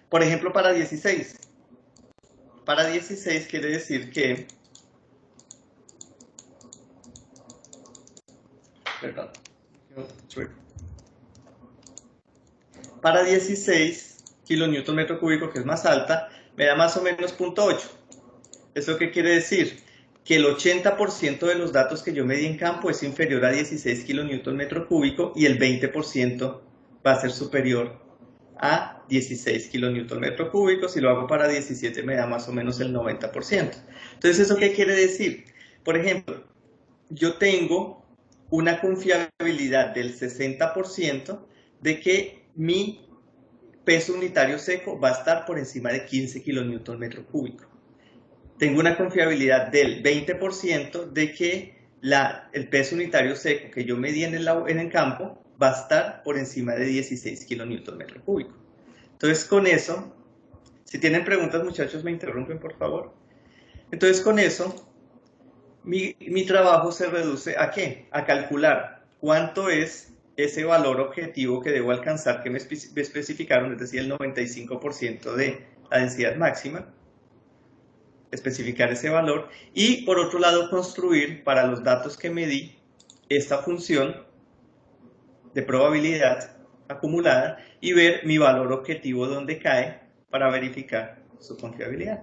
Por ejemplo, para 16. Para 16 quiere decir que... Perdón. Para 16 kilonewton metro cúbico, que es más alta, me da más o menos 0.8. ¿Eso qué quiere decir? Que el 80% de los datos que yo medí en campo es inferior a 16 kilonewton metro cúbico y el 20% va a ser superior a 16 kilonewton metro cúbico. Si lo hago para 17 me da más o menos el 90%. Entonces, ¿eso qué quiere decir? Por ejemplo, yo tengo una confiabilidad del 60% de que mi peso unitario seco va a estar por encima de 15 kilonewton metro cúbico. Tengo una confiabilidad del 20% de que el peso unitario seco que yo medí en el campo va a estar por encima de 16 kilonewton metro cúbico. Entonces, con eso, si tienen preguntas, muchachos, me interrumpen, por favor. Entonces, con eso, mi trabajo se reduce ¿a qué? A calcular cuánto es ese valor objetivo que debo alcanzar, que me especificaron, es decir, el 95% de la densidad máxima, especificar ese valor, y por otro lado construir para los datos que medí esta función de probabilidad acumulada y ver mi valor objetivo donde cae para verificar su confiabilidad.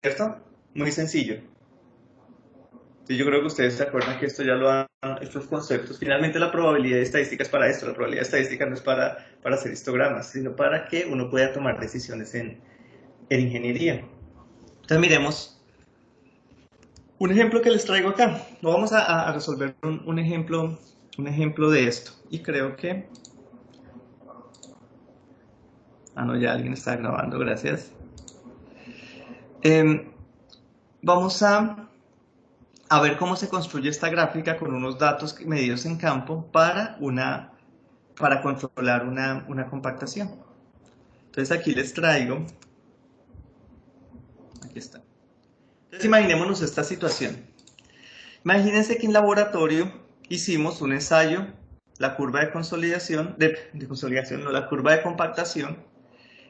¿Cierto? Muy sencillo. Sí, yo creo que ustedes se acuerdan que esto ya lo han, estos conceptos. Finalmente la probabilidad estadística es para esto. La probabilidad estadística no es para hacer histogramas, sino para que uno pueda tomar decisiones en ingeniería. Entonces miremos un ejemplo que les traigo acá. Vamos a resolver un ejemplo de esto. Y creo que... Ah, no, ya alguien está grabando, gracias. Vamos a ver cómo se construye esta gráfica con unos datos medidos en campo para controlar una compactación. Entonces aquí les traigo... Aquí está. Entonces imaginémonos esta situación. Imagínense que en laboratorio hicimos un ensayo, la curva de consolidación, la curva de compactación,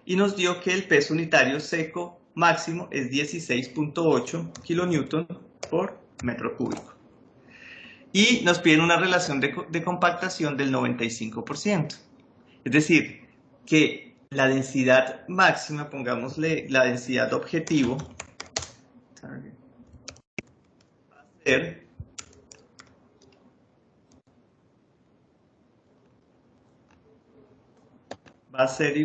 y nos dio que el peso unitario seco máximo es 16.8 kilonewton por metro cúbico. Y nos piden una relación de compactación del 95%. Es decir, que la densidad máxima, pongámosle la densidad objetivo, va a ser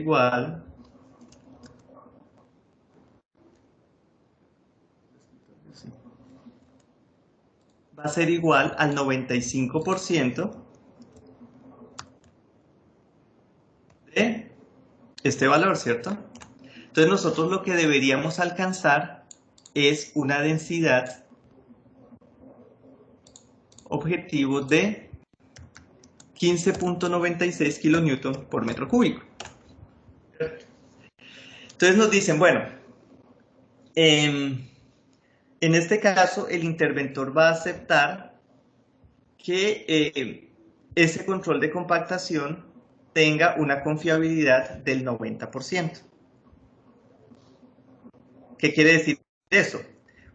igual al 95% de este valor, ¿cierto? Entonces nosotros lo que deberíamos alcanzar es una densidad objetivo de 15.96 kilonewton por metro cúbico. Entonces nos dicen, bueno, en este caso el interventor va a aceptar que ese control de compactación tenga una confiabilidad del 90%. ¿Qué quiere decir eso?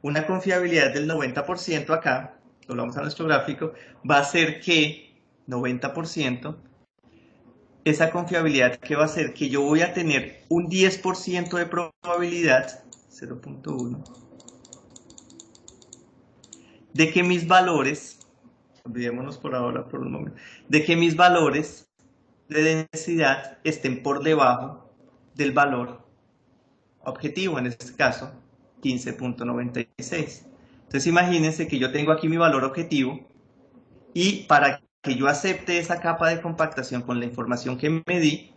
Una confiabilidad del 90% acá, lo vamos a nuestro gráfico, va a ser que 90%, esa confiabilidad que va a ser que yo voy a tener un 10% de probabilidad, 0.1, de que mis valores, olvidémonos por ahora por un momento, de que mis valores de densidad estén por debajo del valor objetivo, en este caso 15.96. Entonces imagínense que yo tengo aquí mi valor objetivo y para que yo acepte esa capa de compactación con la información que me di,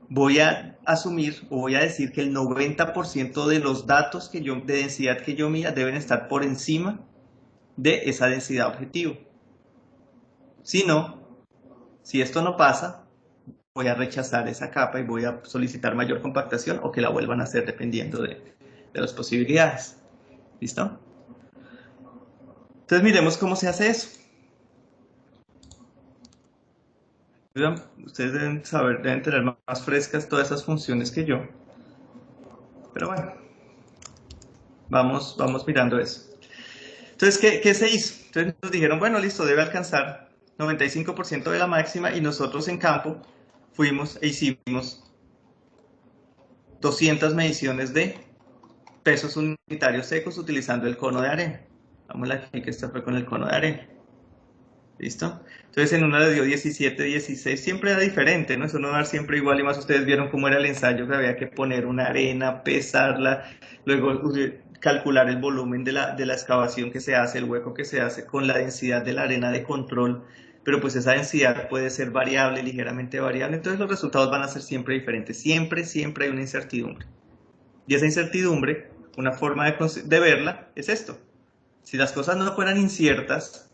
voy a asumir o voy a decir que el 90% de los datos de densidad que yo mida deben estar por encima de esa densidad objetivo. Si no, si esto no pasa, voy a rechazar esa capa y voy a solicitar mayor compactación o que la vuelvan a hacer dependiendo de las posibilidades. ¿Listo? Entonces miremos cómo se hace eso. Ustedes deben saber, deben tener más frescas todas esas funciones que yo. Pero bueno, vamos mirando eso. Entonces, ¿qué se hizo? Entonces nos dijeron, bueno, listo, debe alcanzar 95% de la máxima y nosotros en campo fuimos e hicimos 200 mediciones de pesos unitarios secos utilizando el cono de arena. Vamos aquí que esta fue con el cono de arena. ¿Listo? Entonces en una le dio 17, 16, siempre era diferente, ¿no? Eso no va a dar siempre igual y más ustedes vieron cómo era el ensayo, que había que poner una arena, pesarla, luego calcular el volumen de la excavación que se hace, el hueco que se hace con la densidad de la arena de control, pero pues esa densidad puede ser variable, ligeramente variable, entonces los resultados van a ser siempre diferentes, siempre hay una incertidumbre. Y esa incertidumbre, una forma de verla es esto. Si las cosas no fueran inciertas,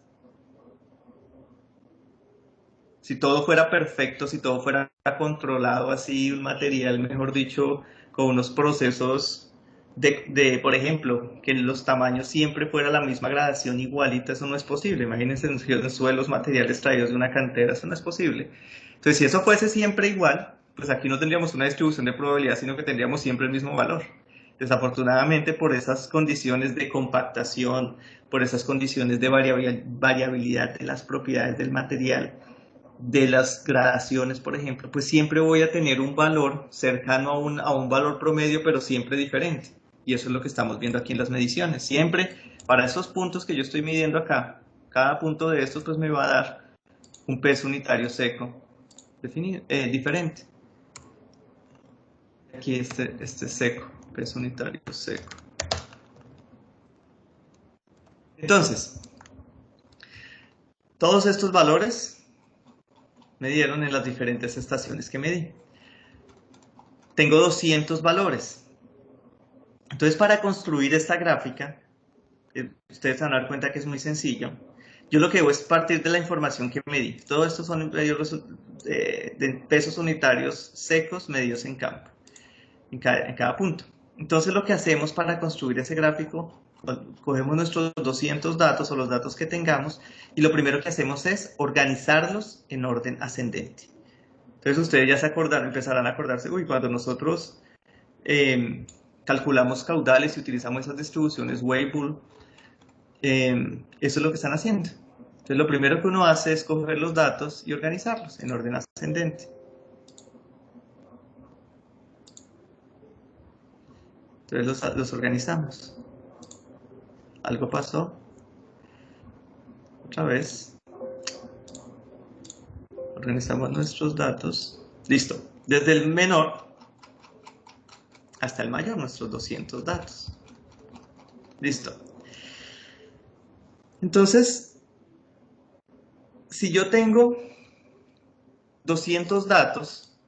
si todo fuera perfecto, si todo fuera controlado así, un material, mejor dicho, con unos procesos por ejemplo, que los tamaños siempre fuera la misma gradación igualita, eso no es posible. Imagínense en suelos, materiales traídos de una cantera, eso no es posible. Entonces, si eso fuese siempre igual, pues aquí no tendríamos una distribución de probabilidad, sino que tendríamos siempre el mismo valor. Desafortunadamente, por esas condiciones de compactación, por esas condiciones de variabilidad de las propiedades del material, de las gradaciones, por ejemplo, pues siempre voy a tener un valor cercano a un valor promedio, pero siempre diferente. Y eso es lo que estamos viendo aquí en las mediciones. Siempre para esos puntos que yo estoy midiendo acá, cada punto de estos pues me va a dar un peso unitario seco diferente. Aquí este seco, peso unitario seco. Entonces, todos estos valores me dieron en las diferentes estaciones que medí. Tengo 200 valores. Entonces, para construir esta gráfica, ustedes se van a dar cuenta que es muy sencillo. Yo lo que hago es partir de la información que medí. Todo esto son de pesos unitarios secos medidos en campo, en cada punto. Entonces, lo que hacemos para construir ese gráfico, cogemos nuestros 200 datos o los datos que tengamos y lo primero que hacemos es organizarlos en orden ascendente. Entonces, ustedes ya empezarán a acordarse, cuando nosotros calculamos caudales y utilizamos esas distribuciones Weibull, eso es lo que están haciendo. Entonces lo primero que uno hace es coger los datos y organizarlos en orden ascendente. Entonces los organizamos. Algo pasó. Otra vez. Organizamos nuestros datos. Listo. Desde el menor hasta el mayor, nuestros 200 datos. Listo. Entonces, si yo tengo 200 datos,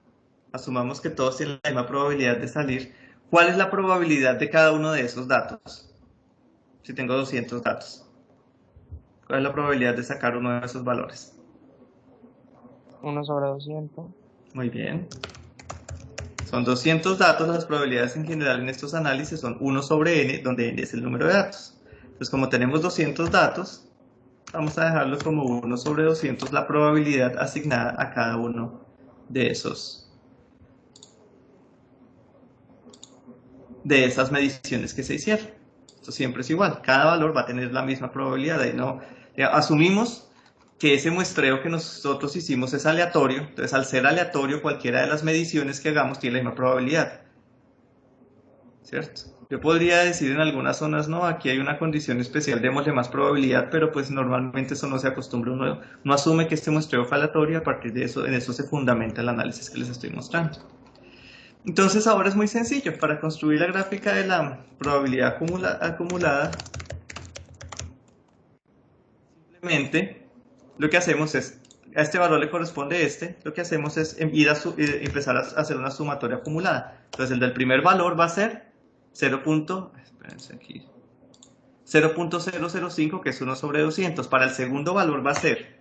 asumamos que todos tienen la misma probabilidad de salir, ¿cuál es la probabilidad de cada uno de esos datos? Si tengo 200 datos. ¿Cuál es la probabilidad de sacar uno de esos valores? 1/200. Muy bien. Son 200 datos, las probabilidades en general en estos análisis son 1 sobre n, donde n es el número de datos. Entonces, como tenemos 200 datos, vamos a dejarlo como 1 sobre 200, la probabilidad asignada a cada uno de esas mediciones que se hicieron. Esto siempre es igual, cada valor va a tener la misma probabilidad. Ahí no, asumimos que ese muestreo que nosotros hicimos es aleatorio, entonces al ser aleatorio cualquiera de las mediciones que hagamos tiene la misma probabilidad, ¿cierto? Yo podría decir en algunas zonas, no, aquí hay una condición especial, démosle más probabilidad, pero pues normalmente eso no se acostumbra, uno asume que este muestreo fue aleatorio y a partir de eso, en eso se fundamenta el análisis que les estoy mostrando. Entonces ahora es muy sencillo, para construir la gráfica de la probabilidad acumulada, simplemente lo que hacemos es, a este valor le corresponde lo que hacemos es empezar a hacer una sumatoria acumulada. Entonces el del primer valor va a ser 0.005, que es 1 sobre 200. Para el segundo valor va a ser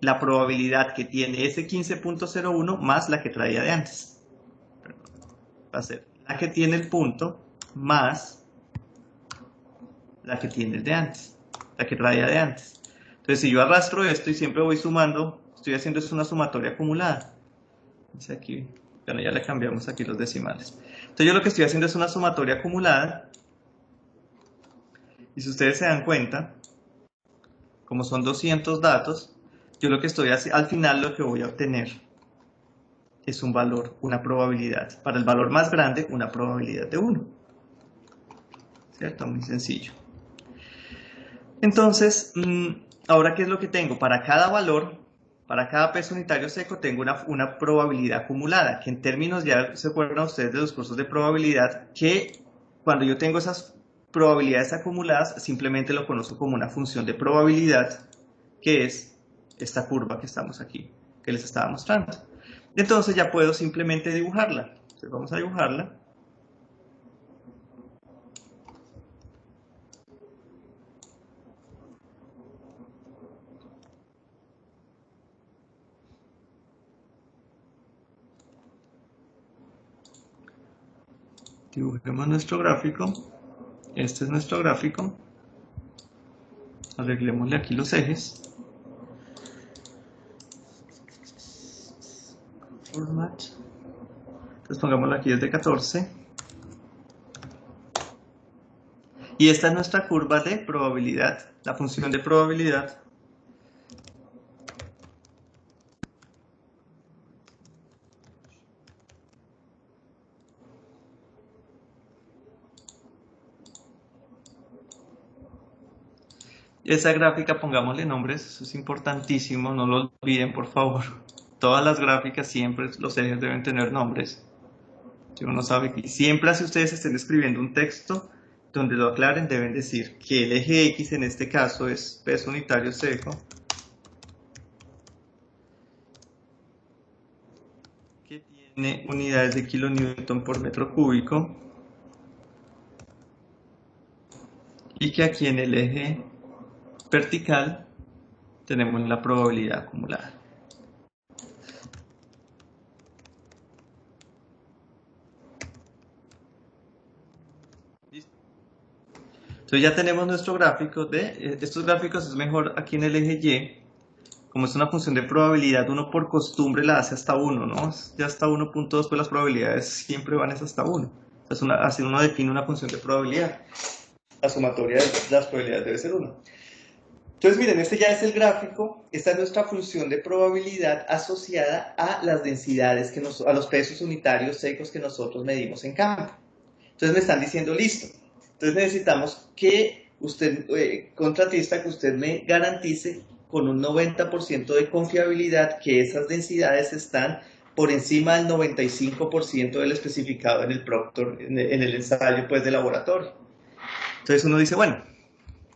la probabilidad que tiene ese 15.01 más la que traía de antes. Va a ser la que tiene el punto más la que tiene el de antes, la que traía de antes. Entonces, si yo arrastro esto y siempre voy sumando, estoy haciendo es una sumatoria acumulada. Dice aquí, bueno, ya le cambiamos aquí los decimales. Entonces yo lo que estoy haciendo es una sumatoria acumulada. Y si ustedes se dan cuenta, como son 200 datos, yo lo que estoy haciendo, al final lo que voy a obtener es un valor, una probabilidad. Para el valor más grande, una probabilidad de 1. ¿Cierto? Muy sencillo. Entonces, ahora, ¿qué es lo que tengo? Para cada valor, para cada peso unitario seco, tengo una probabilidad acumulada, que en términos, ya se acuerdan ustedes de los cursos de probabilidad, que cuando yo tengo esas probabilidades acumuladas, simplemente lo conozco como una función de probabilidad, que es esta curva que estamos aquí, que les estaba mostrando. Entonces ya puedo simplemente dibujarla. Entonces vamos a dibujarla. Dibujemos nuestro gráfico. Este es nuestro gráfico. Arreglémosle aquí los ejes. Format. Entonces pongámoslo aquí desde 14. Y esta es nuestra curva de probabilidad, la función de probabilidad. Esa gráfica, pongámosle nombres, eso es importantísimo, no lo olviden por favor. Todas las gráficas siempre, los ejes deben tener nombres. Si uno sabe que siempre, así ustedes estén escribiendo un texto donde lo aclaren, deben decir que el eje X en este caso es peso unitario seco, que tiene unidades de kilonewton por metro cúbico, y que aquí en el eje vertical tenemos la probabilidad acumulada. Entonces ya tenemos nuestro gráfico de estos gráficos. Es mejor aquí en el eje Y, como es una función de probabilidad, uno por costumbre la hace hasta 1, ¿no? Ya hasta 1.2, pues las probabilidades siempre van hasta 1. Entonces así uno define una función de probabilidad. La sumatoria de las probabilidades debe ser 1. Entonces miren, este ya es el gráfico. Esta es nuestra función de probabilidad asociada a las densidades, a los pesos unitarios secos que nosotros medimos en campo. Entonces me están diciendo, listo. Entonces necesitamos que usted, contratista, que usted me garantice con un 90% de confiabilidad que esas densidades están por encima del 95% del especificado en el proctor, en el ensayo pues de laboratorio. Entonces uno dice, bueno,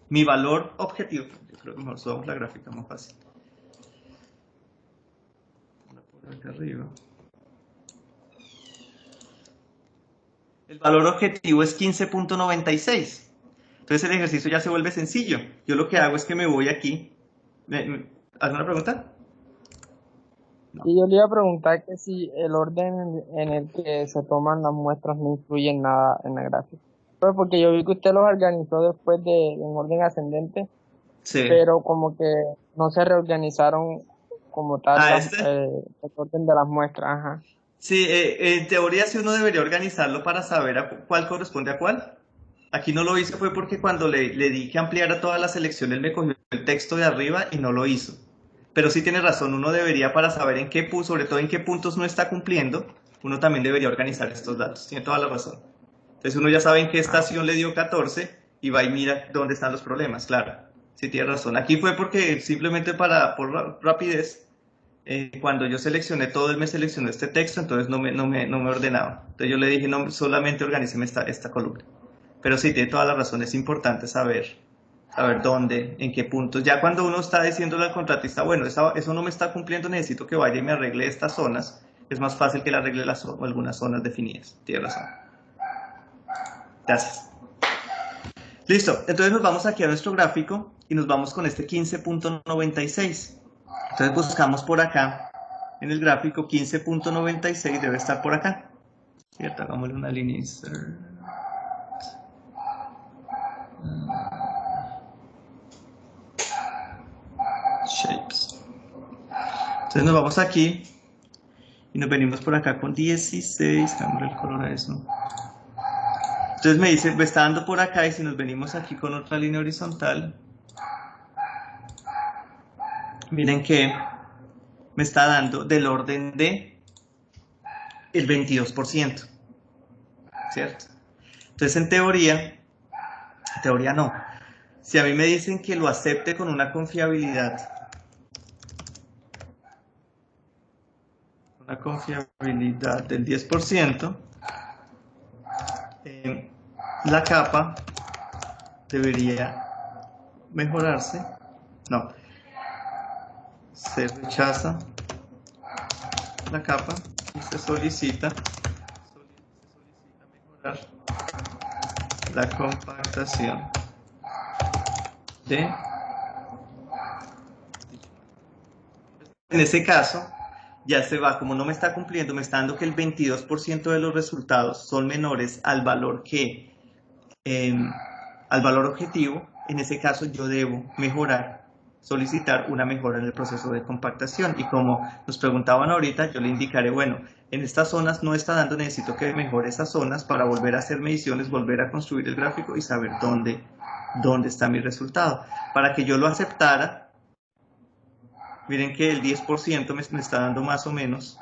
mi valor objetivo, yo creo que mejor subamos la gráfica más fácil. Por acá arriba. El valor objetivo es 15.96. Entonces el ejercicio ya se vuelve sencillo. Yo lo que hago es que me voy aquí. ¿Haz una pregunta? No. Y yo le iba a preguntar que si el orden en el que se toman las muestras no influye en nada en la gráfica. Pues porque yo vi que usted los organizó después en orden ascendente, sí, pero como que no se reorganizaron como tal el orden de las muestras. Ajá. Sí, en teoría sí uno debería organizarlo para saber a cuál corresponde a cuál. Aquí no lo hice fue porque cuando le di que ampliara toda la selección, él me cogió el texto de arriba y no lo hizo. Pero sí tiene razón, uno debería, para saber en qué, sobre todo en qué puntos no está cumpliendo, uno también debería organizar estos datos. Tiene toda la razón. Entonces uno ya sabe en qué estación le dio 14 y va y mira dónde están los problemas, claro. Sí tiene razón. Aquí fue porque simplemente por rapidez, cuando yo seleccioné todo, él me seleccionó este texto, entonces no me ordenaba. Entonces yo le dije, no, solamente organíceme esta columna. Pero sí, tiene toda la razón, es importante saber dónde, en qué puntos. Ya cuando uno está diciéndole al contratista, bueno, eso no me está cumpliendo, necesito que vaya y me arregle estas zonas, es más fácil que le arregle algunas zonas definidas. Tiene razón. Gracias. Listo, entonces nos vamos aquí a nuestro gráfico y nos vamos con este 15.96. Entonces buscamos por acá, en el gráfico 15.96 debe estar por acá. ¿Cierto? Hagámosle una línea insert. Shapes. Entonces nos vamos aquí y nos venimos por acá con 16, dándole el color a eso. Entonces me dice, me está dando por acá, y si nos venimos aquí con otra línea horizontal, miren que me está dando del orden de el 22%, ¿cierto? Entonces en teoría no. Si a mí me dicen que lo acepte con una confiabilidad del 10%, la capa debería mejorarse. No, se rechaza la capa y se solicita mejorar la compactación de. En ese caso, ya se va, como no me está cumpliendo, me está dando que el 22% de los resultados son menores al valor al valor objetivo. En ese caso yo debo solicitar una mejora en el proceso de compactación. Y como nos preguntaban ahorita, yo le indicaré, bueno, en estas zonas no está dando, necesito que mejore esas zonas para volver a hacer mediciones, volver a construir el gráfico y saber dónde está mi resultado. Para que yo lo aceptara, miren que el 10% me está dando más o menos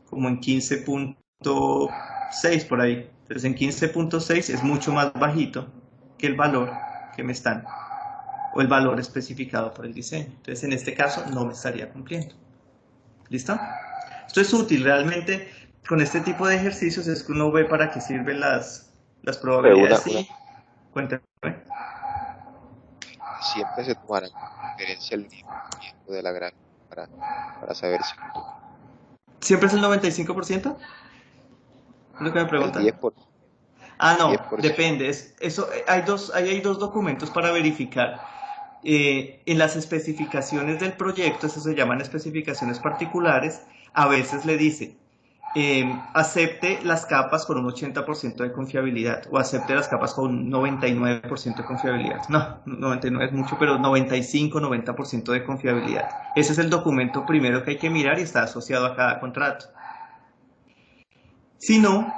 como en 15.6 por ahí. Entonces en 15.6 es mucho más bajito que el valor que me están, o el valor especificado por el diseño. Entonces en este caso no me estaría cumpliendo. ¿Listo? Esto es útil realmente. Con este tipo de ejercicios es que uno ve para qué sirven las probabilidades. Sí, cuéntame. Siempre se tomará como referencia el movimiento de la gráfica para saber si ¿Siempre es el 95%? ¿Es lo que me preguntan? el 10%. Ah, no, 10%. depende. Hay dos documentos para verificar. En las especificaciones del proyecto, eso se llaman especificaciones particulares, a veces le dice, acepte las capas con un 80% de confiabilidad o acepte las capas con un 99% de confiabilidad. No, 99 es mucho, pero 95-90% de confiabilidad. Ese es el documento primero que hay que mirar y está asociado a cada contrato. Si no,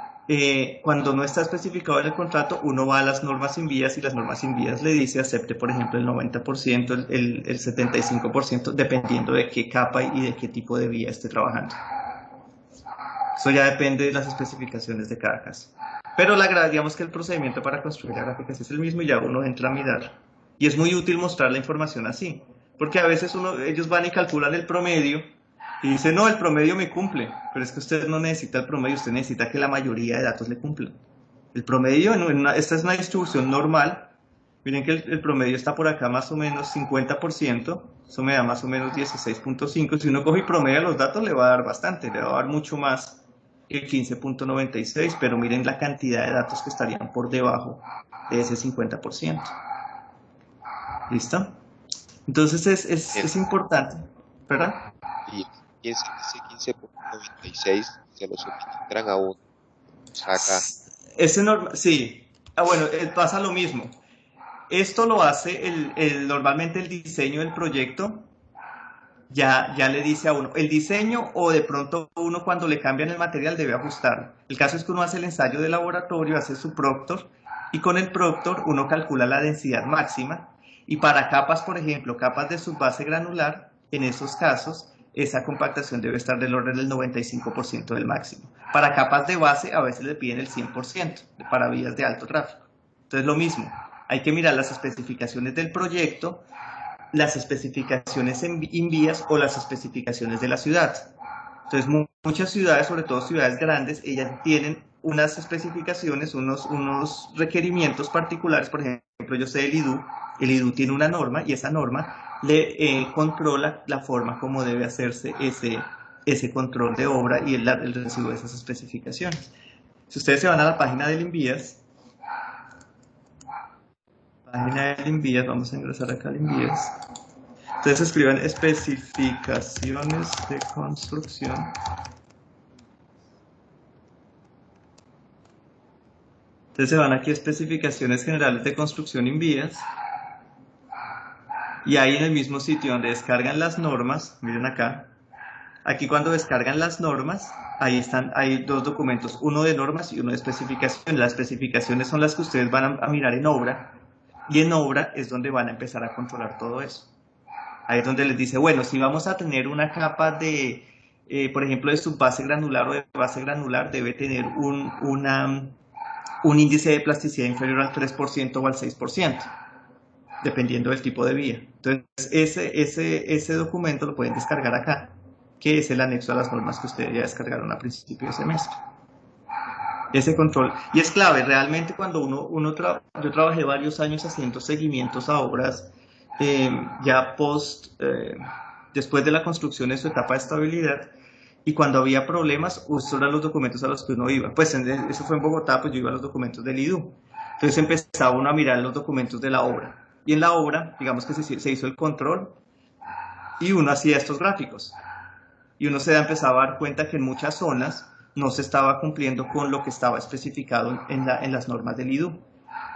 cuando no está especificado en el contrato, uno va a las normas INVIAS y las normas INVIAS le dice acepte, por ejemplo, el 90%, el 75%, dependiendo de qué capa y de qué tipo de vía esté trabajando. Eso ya depende de las especificaciones de cada caso. Pero digamos que el procedimiento para construir la gráfica es el mismo y ya uno entra a mirar. Y es muy útil mostrar la información así, porque a veces ellos van y calculan el promedio y dicen, no, el promedio me cumple, pero es que usted no necesita el promedio, usted necesita que la mayoría de datos le cumplan. El promedio, esta es una distribución normal, miren que el promedio está por acá más o menos 50%, eso me da más o menos 16.5, si uno coge y promedia los datos le va a dar bastante, le va a dar mucho más que el 15.96, pero miren la cantidad de datos que estarían por debajo de ese 50%. ¿Listo? Entonces es importante, ¿verdad? Y ese 15.96 se lo suministran a uno. Saca. Sí. Bueno, pasa lo mismo. Esto lo hace normalmente el diseño del proyecto. Ya le dice a uno, el diseño o de pronto uno cuando le cambian el material debe ajustarlo. El caso es que uno hace el ensayo de laboratorio, hace su proctor y con el proctor uno calcula la densidad máxima y para capas, por ejemplo, capas de subbase granular, en esos casos esa compactación debe estar del orden del 95% del máximo. Para capas de base a veces le piden el 100% para vías de alto tráfico. Entonces lo mismo, hay que mirar las especificaciones del proyecto, las especificaciones en vías o las especificaciones de la ciudad. Entonces muchas ciudades, sobre todo ciudades grandes, ellas tienen unas especificaciones, unos requerimientos particulares. Por ejemplo, yo sé el IDU tiene una norma y esa norma le controla la forma como debe hacerse ese control de obra y el recibo de esas especificaciones. Si ustedes se van a la página del INVIAS, vamos a ingresar acá al INVIAS. Entonces escriban especificaciones de construcción. Entonces se van aquí a especificaciones generales de construcción INVIAS. Y ahí en el mismo sitio donde descargan las normas, miren acá, Aquí cuando descargan las normas, ahí están, hay dos documentos, uno de normas y uno de especificaciones. Las especificaciones son las que ustedes van a mirar en obra, y en obra es donde van a empezar a controlar todo eso. Ahí es donde les dice, bueno, si vamos a tener una capa de, por ejemplo, de subbase granular o de base granular, debe tener un índice de plasticidad inferior al 3% o al 6%, dependiendo del tipo de vía. Entonces, ese documento lo pueden descargar acá, que es el anexo a las normas que ustedes ya descargaron a principio de semestre. Ese control, y es clave, realmente cuando yo trabajé varios años haciendo seguimientos a obras ya después de la construcción en su etapa de estabilidad, y cuando había problemas, estos eran los documentos a los que uno iba. Pues eso fue en Bogotá, pues yo iba a los documentos del IDU. Entonces empezaba uno a mirar los documentos de la obra. Y en la obra, digamos que se hizo el control y uno hacía estos gráficos. Y uno se empezaba a dar cuenta que en muchas zonas no se estaba cumpliendo con lo que estaba especificado en las normas del IDU.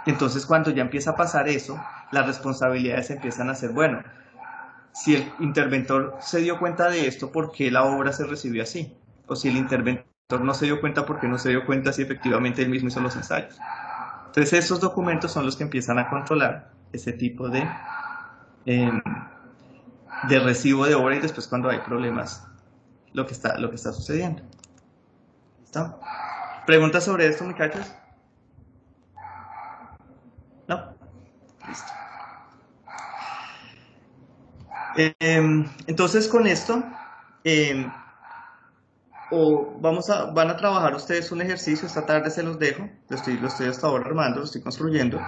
Entonces, cuando ya empieza a pasar eso, las responsabilidades empiezan a ser, bueno, si el interventor se dio cuenta de esto, ¿por qué la obra se recibió así? O si el interventor no se dio cuenta, ¿por qué no se dio cuenta si efectivamente él mismo hizo los ensayos? Entonces, esos documentos son los que empiezan a controlar ese tipo de recibo de obra, y después cuando hay problemas, lo que está sucediendo. ¿Listo? ¿Preguntas sobre esto, muchachos? ¿No? Listo. Entonces, con esto, van a trabajar ustedes un ejercicio, esta tarde se los dejo, lo estoy hasta ahora armando, lo estoy construyendo,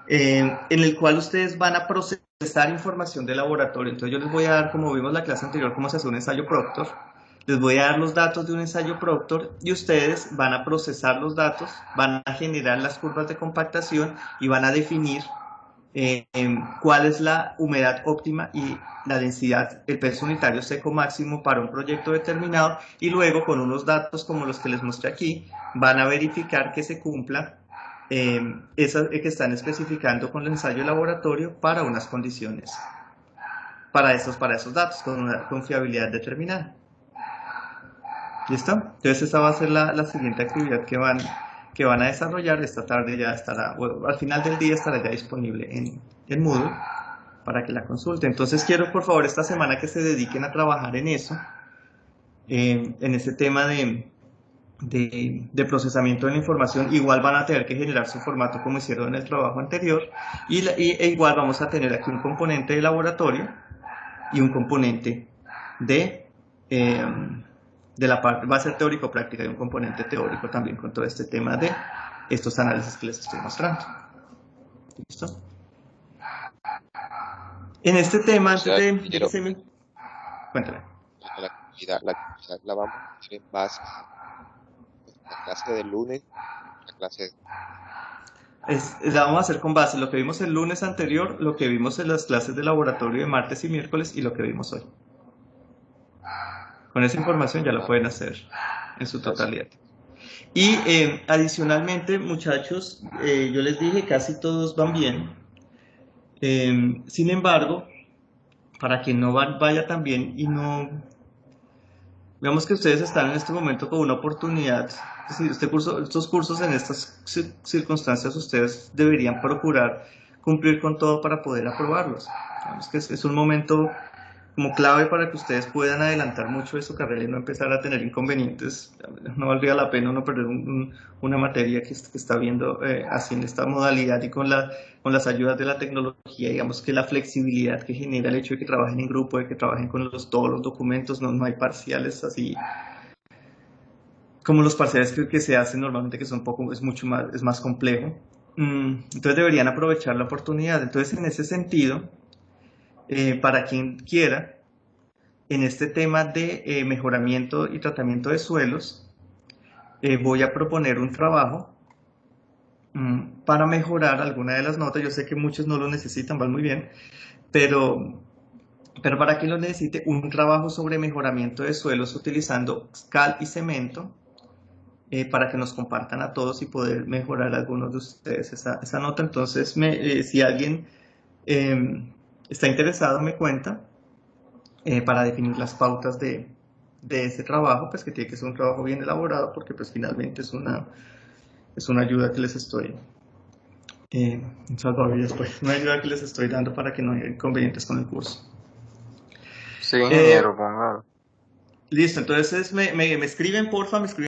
en el cual ustedes van a procesar información de laboratorio. Entonces yo les voy a dar, como vimos la clase anterior, cómo se hace un ensayo Proctor. Les voy a dar los datos de un ensayo Proctor y ustedes van a procesar los datos, van a generar las curvas de compactación y van a definir cuál es la humedad óptima y la densidad, el peso unitario seco máximo para un proyecto determinado, y luego con unos datos como los que les mostré aquí, van a verificar que se cumpla esas que están especificando con el ensayo de laboratorio para unas condiciones, para esos datos, con una confiabilidad determinada. ¿Listo? Entonces esta va a ser la siguiente actividad que van a desarrollar. Esta tarde ya estará, bueno, al final del día estará ya disponible en Moodle para que la consulten. Entonces quiero, por favor, esta semana que se dediquen a trabajar en eso, en ese tema de procesamiento de la información. Igual van a tener que generar su formato como hicieron en el trabajo anterior, e igual vamos a tener aquí un componente de laboratorio y un componente de la parte, va a ser teórico-práctica, y un componente teórico también con todo este tema de estos análisis que les estoy mostrando. ¿Listo? En este tema, antes de... Cuéntame. La actividad la vamos a hacer en base a la clase del lunes, la clase La vamos a hacer con base en lo que vimos el lunes anterior, lo que vimos en las clases de laboratorio de martes y miércoles y lo que vimos hoy. Con esa información ya lo pueden hacer en su totalidad. Y adicionalmente, muchachos, yo les dije, casi todos van bien. Sin embargo, para que no vaya tan bien y no... Veamos que ustedes están en este momento con una oportunidad. Es decir, estos cursos en estas circunstancias, ustedes deberían procurar cumplir con todo para poder aprobarlos. Digamos que es un momento como clave para que ustedes puedan adelantar mucho de su carrera y no empezar a tener inconvenientes. No valdría la pena uno perder una materia que está viendo así en esta modalidad, y con las ayudas de la tecnología, digamos que la flexibilidad que genera el hecho de que trabajen en grupo, de que trabajen con todos los documentos, no hay parciales así como los parciales que se hacen normalmente, que son es más complejo. Entonces deberían aprovechar la oportunidad. Entonces, en ese sentido, para quien quiera, en este tema de mejoramiento y tratamiento de suelos, voy a proponer un trabajo para mejorar alguna de las notas. Yo sé que muchos no lo necesitan, van muy bien, pero para quien lo necesite, un trabajo sobre mejoramiento de suelos utilizando cal y cemento, para que nos compartan a todos y poder mejorar algunos de ustedes esa nota. Entonces, si alguien está interesado, me cuenta para definir las pautas de de ese trabajo, pues que tiene que ser un trabajo bien elaborado, porque pues finalmente es una ayuda que les estoy, un salvavidas, pues, una ayuda que les estoy dando para que no haya inconvenientes con el curso. Sí, ingeniero, póngalo. Listo, entonces me escriben, porfa, me escriben